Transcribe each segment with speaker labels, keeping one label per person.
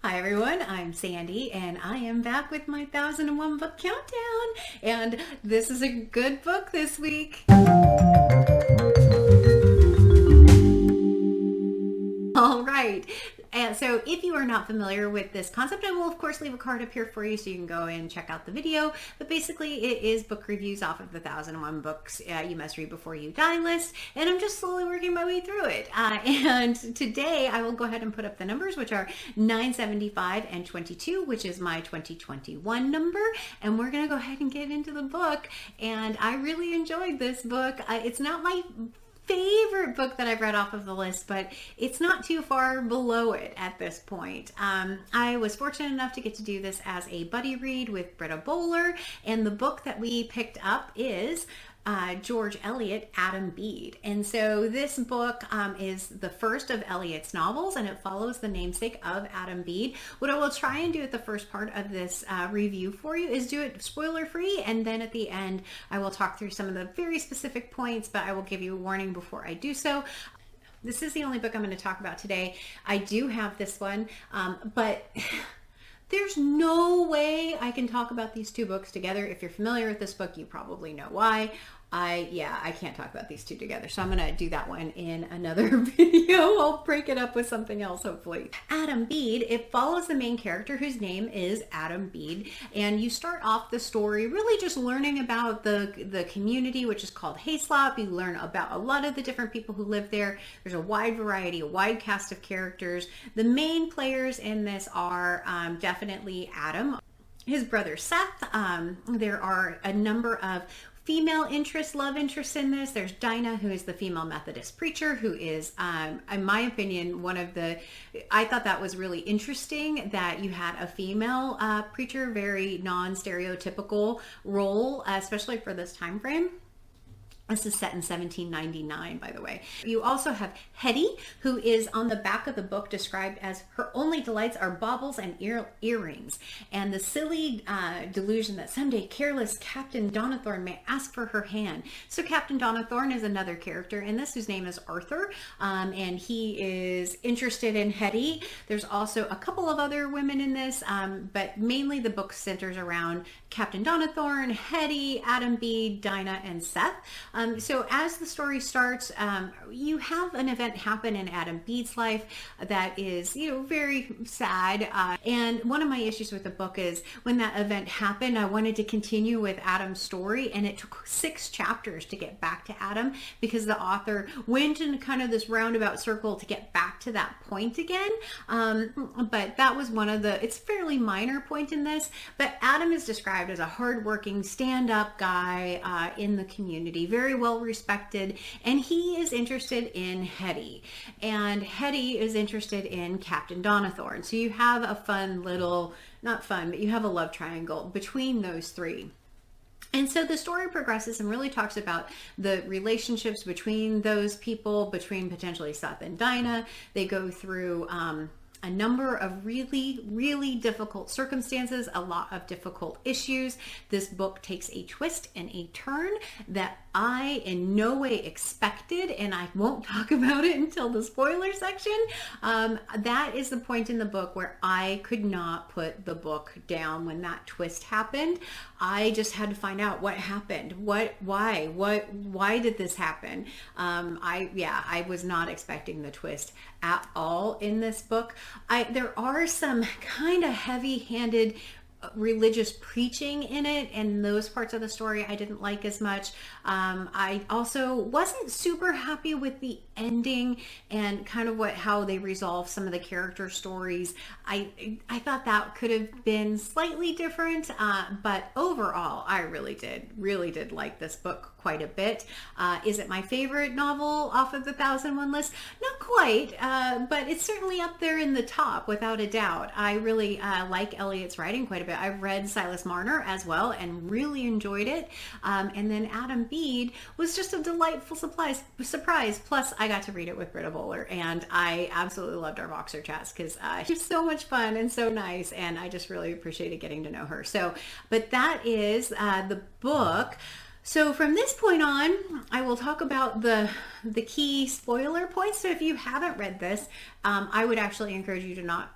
Speaker 1: Hi everyone, I'm Sandy and I am back with my 1001 book countdown, and this is a good book this week. All right. And so if you are not familiar with this concept, I will of course leave a card up here for you so you can go and check out the video. But basically it is book reviews off of the 1001 books you must read before you die list. And I'm just slowly working my way through it. And today I will go ahead and put up the numbers, which are 975 and 22, which is my 2021 number. And we're going to go ahead and get into the book. And I really enjoyed this book. It's not my favorite book that I've read off of the list, but it's not too far below it at this point. I was fortunate enough to get to do this as a buddy read with Britta Bohler, and the book that we picked up is George Eliot, Adam Bede. And so this book is the first of Eliot's novels, and it follows the namesake of Adam Bede. What I will try and do at the first part of this review for you is do it spoiler free, and then at the end I will talk through some of the very specific points, but I will give you a warning before I do so. This is the only book I'm going to talk about today. I do have this one, but there's no way I can talk about these two books together. If you're familiar with this book, you probably know why. I can't talk about these two together. So I'm going to do that one in another video. I'll break it up with something else, hopefully. Adam Bede, it follows the main character whose name is Adam Bede. And you start off the story really just learning about the community, which is called Hayslop. You learn about a lot of the different people who live there. There's a wide variety, a wide cast of characters. The main players in this are definitely Adam, his brother Seth. There are a number of female interests, love interests in this. There's Dinah, who is the female Methodist preacher, who is, in my opinion, I thought that was really interesting that you had a female preacher, very non-stereotypical role, especially for this time frame. This is set in 1799, by the way. You also have Hetty, who is on the back of the book described as her only delights are baubles and earrings, and the silly delusion that someday careless Captain Donnithorne may ask for her hand. So Captain Donnithorne is another character in this whose name is Arthur, and he is interested in Hetty. There's also a couple of other women in this, but mainly the book centers around Captain Donnithorne, Hetty, Adam Bede, Dinah, and Seth. So as the story starts, you have an event happen in Adam Bede's life that is, very sad. And one of my issues with the book is when that event happened, I wanted to continue with Adam's story, and it took 6 chapters to get back to Adam because the author went in kind of this roundabout circle to get back to that point again. But that was it's a fairly minor point in this, but Adam is described as a hardworking, stand-up guy in the community, very well respected, and he is interested in Hetty, and Hetty is interested in Captain Donnithorne. So you have a fun little, not fun, but you have a love triangle between those three. And so the story progresses and really talks about the relationships between those people, between potentially Seth and Dinah. They go through a number of really, really difficult circumstances, a lot of difficult issues. This book takes a twist and a turn that I in no way expected, and I won't talk about it until the spoiler section. That is the point in the book where I could not put the book down when that twist happened. I just had to find out what happened. Why did this happen? I was not expecting the twist at all in this book. There are some kind of heavy-handed religious preaching in it, and those parts of the story I didn't like as much. I also wasn't super happy with the ending and kind of how they resolve some of the character stories. I thought that could have been slightly different, but overall I really did like this book quite a bit. Is it my favorite novel off of the 1001 list? Not quite, but it's certainly up there in the top without a doubt. I really like Eliot's writing quite a bit. I've read Silas Marner as well and really enjoyed it. And then Adam Bede was just a delightful surprise. Plus, I got to read it with Britta Bohler, and I absolutely loved our Voxer chats because she's so much fun and so nice, and I just really appreciated getting to know her. So, but that is the book. So from this point on, I will talk about the key spoiler points. So if you haven't read this, I would actually encourage you to not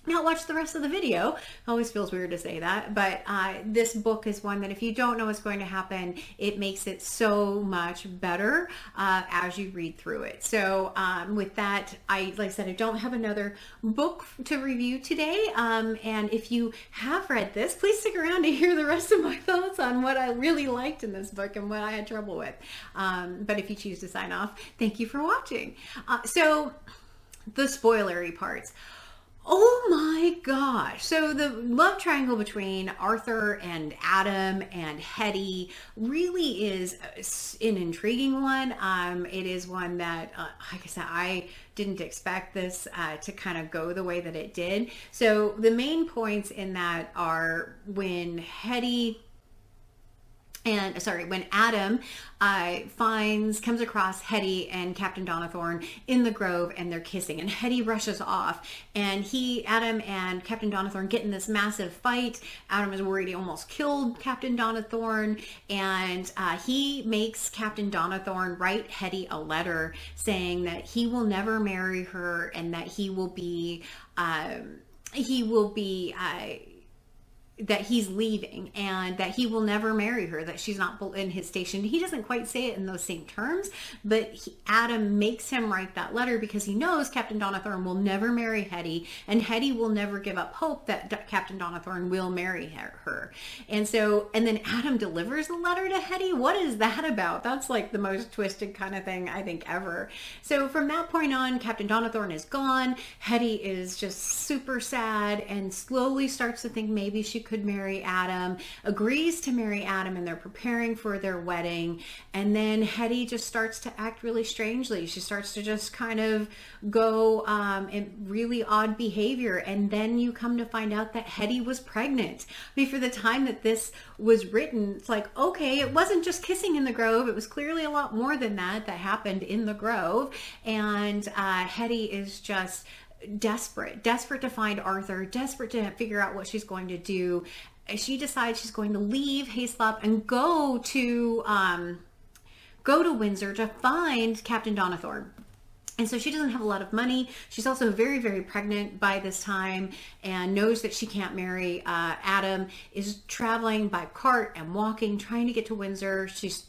Speaker 1: not watch the rest of the video. Always feels weird to say that, but this book is one that if you don't know what's going to happen, it makes it so much better as you read through it. So with that, like I said, I don't have another book to review today. And if you have read this, please stick around to hear the rest of my thoughts on what I really liked in this book and what I had trouble with. But if you choose to sign off, thank you for watching. So the spoilery parts. Oh my gosh. So the love triangle between Arthur and Adam and Hetty really is an intriguing one. It is one that, like I said, I didn't expect this to kind of go the way that it did. So the main points in that are when when Adam comes across Hetty and Captain Donathorn in the grove, and they're kissing, and Hetty rushes off, and Adam and Captain Donathorn get in this massive fight. Adam is worried he almost killed Captain Donathorn, and he makes Captain Donathorn write Hetty a letter saying that he will never marry her, and that that he's leaving, and that he will never marry her, that she's not in his station. He doesn't quite say it in those same terms, but Adam makes him write that letter because he knows Captain Donathorn will never marry Hetty, and Hetty will never give up hope that Captain Donathorn will marry her. And then Adam delivers the letter to Hetty. What is that about? That's like the most twisted kind of thing I think ever. So from that point on, Captain Donathorn is gone. Hetty is just super sad and slowly starts to think maybe she could marry Adam, agrees to marry Adam, and they're preparing for their wedding. And then Hetty just starts to act really strangely. She starts to just kind of go in really odd behavior. And then you come to find out that Hetty was pregnant. I mean, for the time that this was written, it's like, okay, it wasn't just kissing in the grove. It was clearly a lot more than that happened in the grove. And Hetty is just desperate to find Arthur, desperate to figure out what she's going to do. She decides she's going to leave Hayslop and go to Windsor to find Captain Donathorn. And so she doesn't have a lot of money. She's also very, very pregnant by this time and knows that she can't marry Adam, is traveling by cart and walking, trying to get to Windsor. She's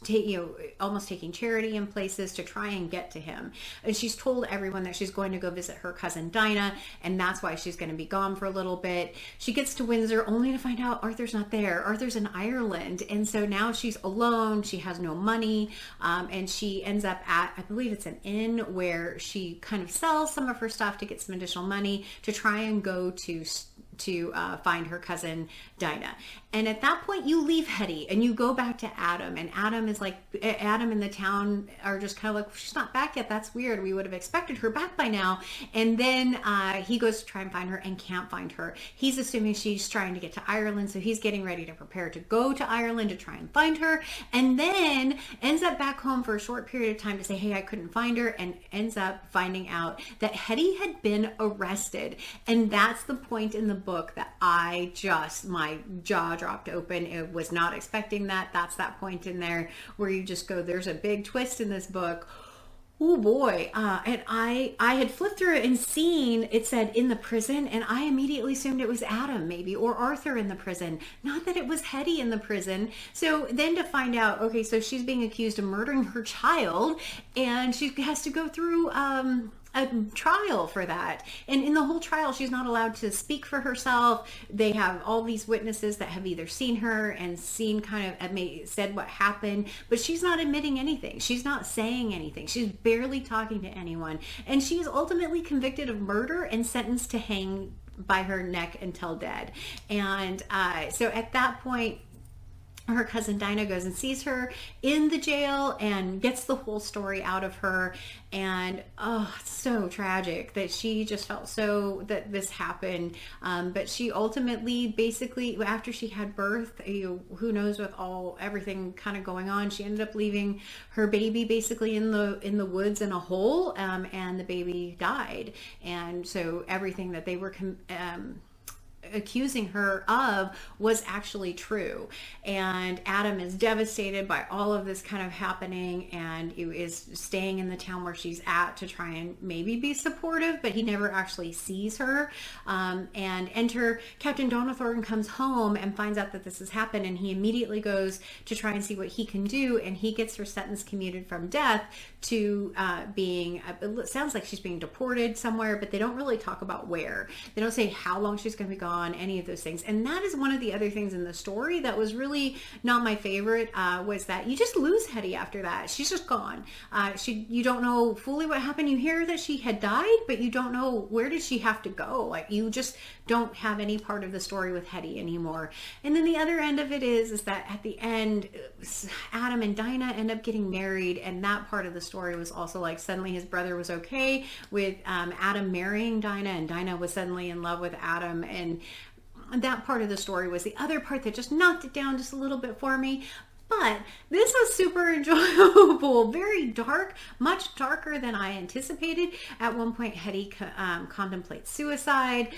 Speaker 1: almost taking charity in places to try and get to him. And she's told everyone that she's going to go visit her cousin Dinah, and that's why she's going to be gone for a little bit. She gets to Windsor only to find out Arthur's not there. Arthur's in Ireland. And so now she's alone. She has no money. And she ends up at, I believe it's an inn, where she kind of sells some of her stuff to get some additional money to try and go to find her cousin Dinah. And at that point you leave Hetty and you go back to Adam, and Adam and the town are just kind of like, she's not back yet, that's weird, we would have expected her back by now. And then he goes to try and find her and can't find her. He's assuming she's trying to get to Ireland, so he's getting ready to prepare to go to Ireland to try and find her, and then ends up back home for a short period of time to say, hey, I couldn't find her, and ends up finding out that Hetty had been arrested. And that's the point in the book that my jaw dropped open. It was not expecting that. That's that point in there where you just go, there's a big twist in this book. Oh boy. And I had flipped through it and seen it said in the prison, and I immediately assumed it was Adam maybe, or Arthur in the prison, not that it was Hetty in the prison. So then to find out, okay, so she's being accused of murdering her child, and she has to go through a trial for that. And in the whole trial, she's not allowed to speak for herself. They have all these witnesses that have either seen her and said what happened, but she's not admitting anything. She's not saying anything. She's barely talking to anyone. And she is ultimately convicted of murder and sentenced to hang by her neck until dead. And so at that point, her cousin Dinah goes and sees her in the jail and gets the whole story out of her. And it's so tragic that she just felt that this happened. But she ultimately, basically, after she had birth, who knows, with everything kind of going on, she ended up leaving her baby basically in the woods in a hole, and the baby died. And so everything that they were accusing her of was actually true. And Adam is devastated by all of this kind of happening, and is staying in the town where she's at to try and maybe be supportive, but he never actually sees her. And enter Captain Donathorn comes home and finds out that this has happened, and he immediately goes to try and see what he can do, and he gets her sentence commuted from death to being, it sounds like she's being deported somewhere, but they don't really talk about where. They don't say how long she's going to be gone, any of those things. And that is one of the other things in the story that was really not my favorite, was that you just lose Hetty after that. She's just gone. You don't know fully what happened. You hear that she had died, but you don't know where did she have to go. Like, you just don't have any part of the story with Hetty anymore. And then the other end of it is that at the end, Adam and Dinah end up getting married, and that part of the story was also like, suddenly his brother was okay with Adam marrying Dinah, and Dinah was suddenly in love with Adam, and that part of the story was the other part that just knocked it down just a little bit for me. But this was super enjoyable, very dark, much darker than I anticipated. At one point, Hetty contemplates suicide.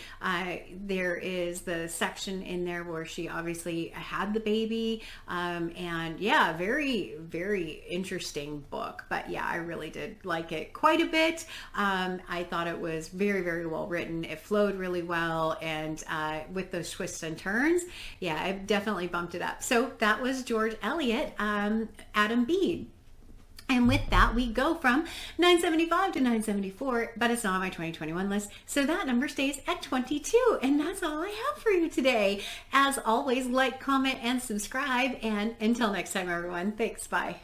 Speaker 1: There is the section in there where she obviously had the baby. And yeah, very, very interesting book. But yeah, I really did like it quite a bit. I thought it was very, very well written. It flowed really well. And with those twists and turns, yeah, I definitely bumped it up. So that was George Eliot. Adam Bede. And with that, we go from 975 to 974, but it's not on my 2021 list. So that number stays at 22. And that's all I have for you today. As always, like, comment, and subscribe. And until next time, everyone, thanks. Bye.